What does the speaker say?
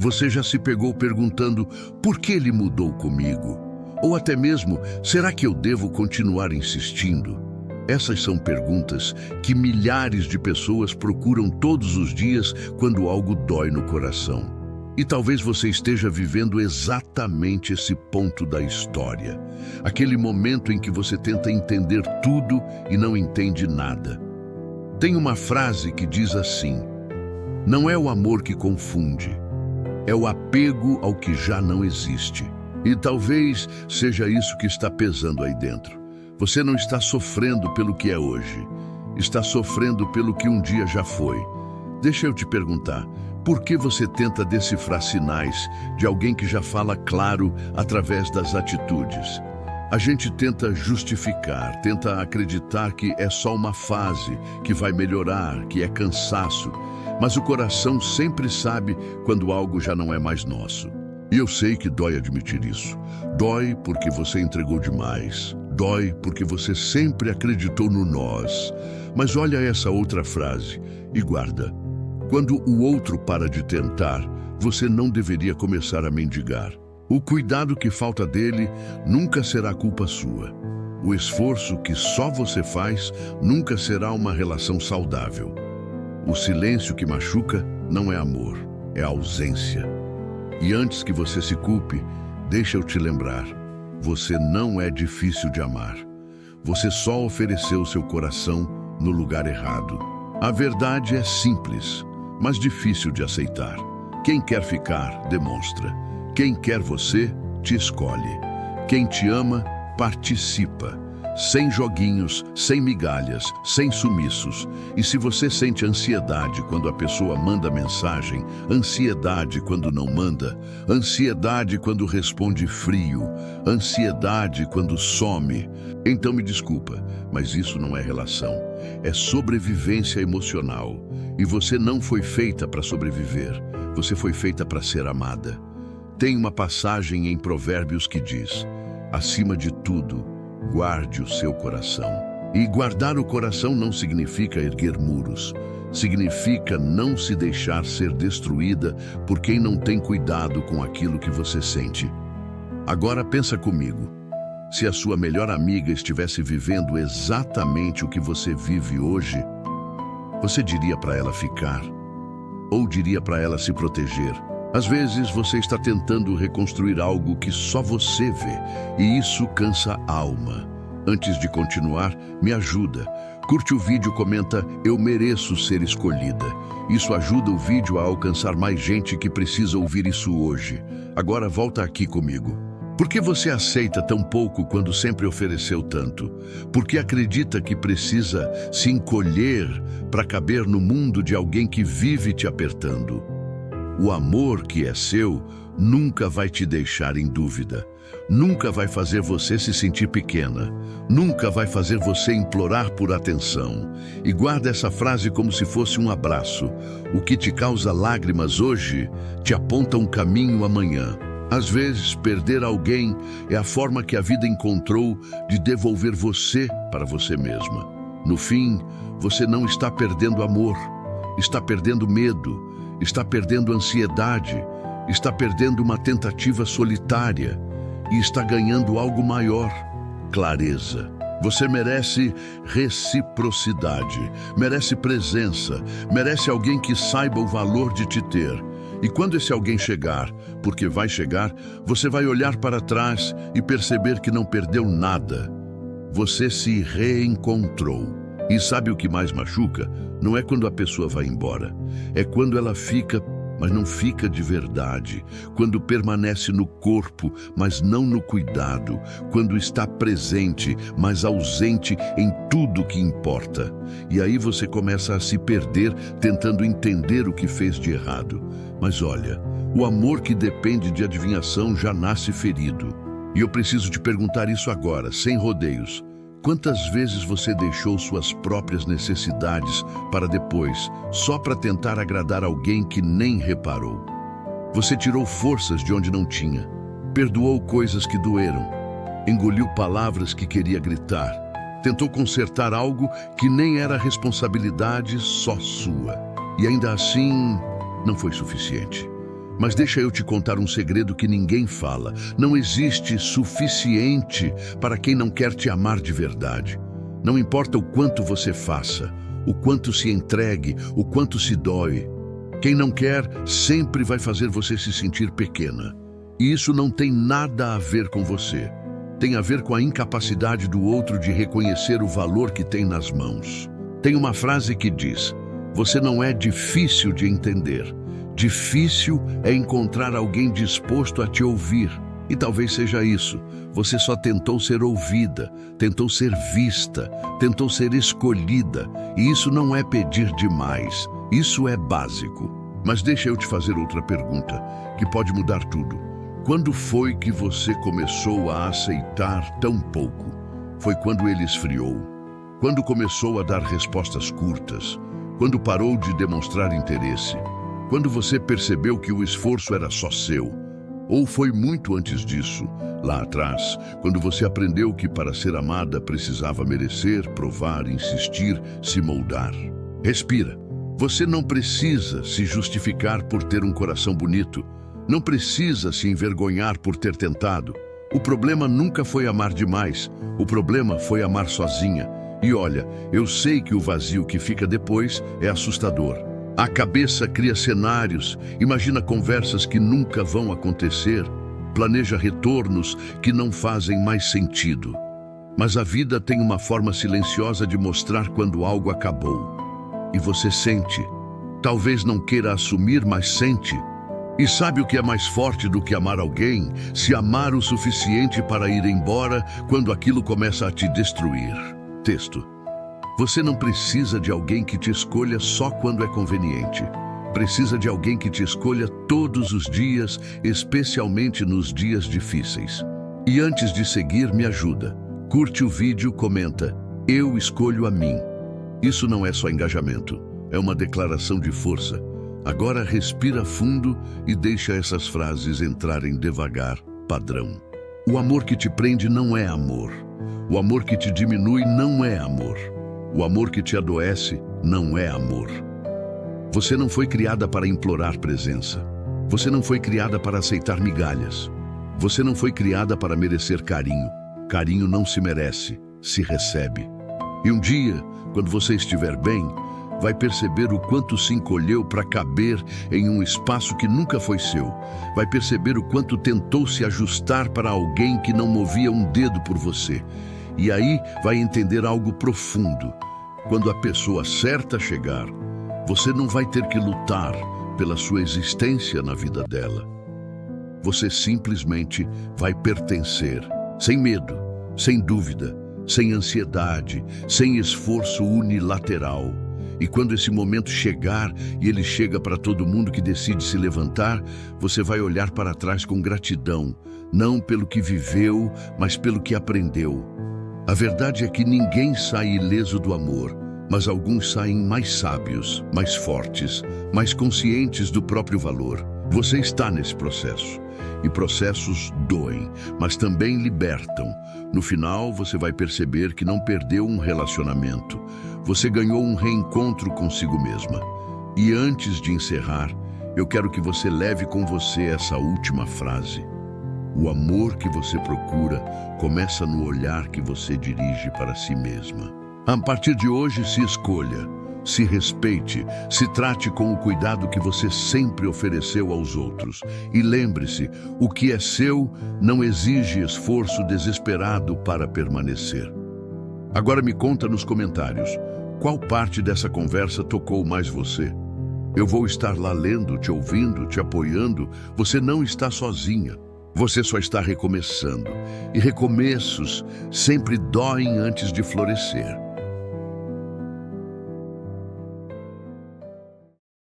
Você já se pegou perguntando por que ele mudou comigo? Ou até mesmo, será que eu devo continuar insistindo? Essas são perguntas que milhares de pessoas procuram todos os dias quando algo dói no coração. E talvez você esteja vivendo exatamente esse ponto da história. Aquele momento em que você tenta entender tudo e não entende nada. Tem uma frase que diz assim: não é o amor que confunde, é o apego ao que já não existe. E talvez seja isso que está pesando aí dentro. Você não está sofrendo pelo que é hoje, está sofrendo pelo que um dia já foi. Deixa eu te perguntar, por que você tenta decifrar sinais de alguém que já fala claro através das atitudes? A gente tenta justificar, tenta acreditar que é só uma fase, que vai melhorar, que é cansaço. Mas o coração sempre sabe quando algo já não é mais nosso. E eu sei que dói admitir isso. Dói porque você entregou demais. Dói porque você sempre acreditou no nós. Mas olha essa outra frase e guarda. Quando o outro para de tentar, você não deveria começar a mendigar. O cuidado que falta dele nunca será culpa sua. O esforço que só você faz nunca será uma relação saudável. O silêncio que machuca não é amor, é ausência. E antes que você se culpe, deixa eu te lembrar, você não é difícil de amar. Você só ofereceu seu coração no lugar errado. A verdade é simples, mas difícil de aceitar. Quem quer ficar, demonstra. Quem quer você, te escolhe. Quem te ama, participa. Sem joguinhos, sem migalhas, sem sumiços. E se você sente ansiedade quando a pessoa manda mensagem, ansiedade quando não manda, ansiedade quando responde frio, ansiedade quando some, então me desculpa, mas isso não é relação. É sobrevivência emocional. E você não foi feita para sobreviver. Você foi feita para ser amada. Tem uma passagem em Provérbios que diz: acima de tudo, guarde o seu coração. E guardar o coração não significa erguer muros. Significa não se deixar ser destruída por quem não tem cuidado com aquilo que você sente. Agora pensa comigo. Se a sua melhor amiga estivesse vivendo exatamente o que você vive hoje, você diria para ela ficar? Ou diria para ela se proteger? Às vezes você está tentando reconstruir algo que só você vê, e isso cansa a alma. Antes de continuar, me ajuda. Curte o vídeo, comenta: eu mereço ser escolhida. Isso ajuda o vídeo a alcançar mais gente que precisa ouvir isso hoje. Agora volta aqui comigo. Por que você aceita tão pouco quando sempre ofereceu tanto? Por que acredita que precisa se encolher para caber no mundo de alguém que vive te apertando? O amor que é seu nunca vai te deixar em dúvida. Nunca vai fazer você se sentir pequena. Nunca vai fazer você implorar por atenção. E guarda essa frase como se fosse um abraço. O que te causa lágrimas hoje te aponta um caminho amanhã. Às vezes, perder alguém é a forma que a vida encontrou de devolver você para você mesma. No fim, você não está perdendo amor, está perdendo medo, está perdendo ansiedade, está perdendo uma tentativa solitária e está ganhando algo maior: clareza. Você merece reciprocidade, merece presença, merece alguém que saiba o valor de te ter. E quando esse alguém chegar, porque vai chegar, você vai olhar para trás e perceber que não perdeu nada. Você se reencontrou. E sabe o que mais machuca? Não é quando a pessoa vai embora. É quando ela fica, mas não fica de verdade. Quando permanece no corpo, mas não no cuidado. Quando está presente, mas ausente em tudo que importa. E aí você começa a se perder tentando entender o que fez de errado. Mas olha, o amor que depende de adivinhação já nasce ferido. E eu preciso te perguntar isso agora, sem rodeios. Quantas vezes você deixou suas próprias necessidades para depois, só para tentar agradar alguém que nem reparou? Você tirou forças de onde não tinha, perdoou coisas que doeram, engoliu palavras que queria gritar, tentou consertar algo que nem era responsabilidade só sua. E ainda assim, não foi suficiente. Mas deixa eu te contar um segredo que ninguém fala. Não existe suficiente para quem não quer te amar de verdade. Não importa o quanto você faça, o quanto se entregue, o quanto se doe. Quem não quer sempre vai fazer você se sentir pequena. E isso não tem nada a ver com você. Tem a ver com a incapacidade do outro de reconhecer o valor que tem nas mãos. Tem uma frase que diz: você não é difícil de entender. Difícil é encontrar alguém disposto a te ouvir. E talvez seja isso. Você só tentou ser ouvida, tentou ser vista, tentou ser escolhida. E isso não é pedir demais. Isso é básico. Mas deixa eu te fazer outra pergunta, que pode mudar tudo. Quando foi que você começou a aceitar tão pouco? Foi quando ele esfriou? Quando começou a dar respostas curtas? Quando parou de demonstrar interesse? Quando você percebeu que o esforço era só seu? Ou foi muito antes disso, lá atrás, quando você aprendeu que para ser amada precisava merecer, provar, insistir, se moldar? Respira. Você não precisa se justificar por ter um coração bonito. Não precisa se envergonhar por ter tentado. O problema nunca foi amar demais. O problema foi amar sozinha. E olha, eu sei que o vazio que fica depois é assustador. A cabeça cria cenários, imagina conversas que nunca vão acontecer, planeja retornos que não fazem mais sentido. Mas a vida tem uma forma silenciosa de mostrar quando algo acabou. E você sente. Talvez não queira assumir, mas sente. E sabe o que é mais forte do que amar alguém? Se amar o suficiente para ir embora quando aquilo começa a te destruir. Texto. Você não precisa de alguém que te escolha só quando é conveniente. Precisa de alguém que te escolha todos os dias, especialmente nos dias difíceis. E antes de seguir, me ajuda. Curte o vídeo, comenta. Eu escolho a mim. Isso não é só engajamento. É uma declaração de força. Agora respira fundo e deixa essas frases entrarem devagar. Padrão. O amor que te prende não é amor. O amor que te diminui não é amor. O amor que te adoece não é amor. Você não foi criada para implorar presença. Você não foi criada para aceitar migalhas. Você não foi criada para merecer carinho. Carinho não se merece, se recebe. E um dia, quando você estiver bem, vai perceber o quanto se encolheu para caber em um espaço que nunca foi seu. Vai perceber o quanto tentou se ajustar para alguém que não movia um dedo por você. E aí vai entender algo profundo. Quando a pessoa certa chegar, você não vai ter que lutar pela sua existência na vida dela. Você simplesmente vai pertencer, sem medo, sem dúvida, sem ansiedade, sem esforço unilateral. E quando esse momento chegar, e ele chega para todo mundo que decide se levantar, você vai olhar para trás com gratidão, não pelo que viveu, mas pelo que aprendeu. A verdade é que ninguém sai ileso do amor, mas alguns saem mais sábios, mais fortes, mais conscientes do próprio valor. Você está nesse processo. E processos doem, mas também libertam. No final, você vai perceber que não perdeu um relacionamento. Você ganhou um reencontro consigo mesma. E antes de encerrar, eu quero que você leve com você essa última frase. O amor que você procura começa no olhar que você dirige para si mesma. A partir de hoje, se escolha, se respeite, se trate com o cuidado que você sempre ofereceu aos outros. E lembre-se, o que é seu não exige esforço desesperado para permanecer. Agora me conta nos comentários, qual parte dessa conversa tocou mais você? Eu vou estar lá lendo, te ouvindo, te apoiando. Você não está sozinha. Você só está recomeçando. E recomeços sempre doem antes de florescer.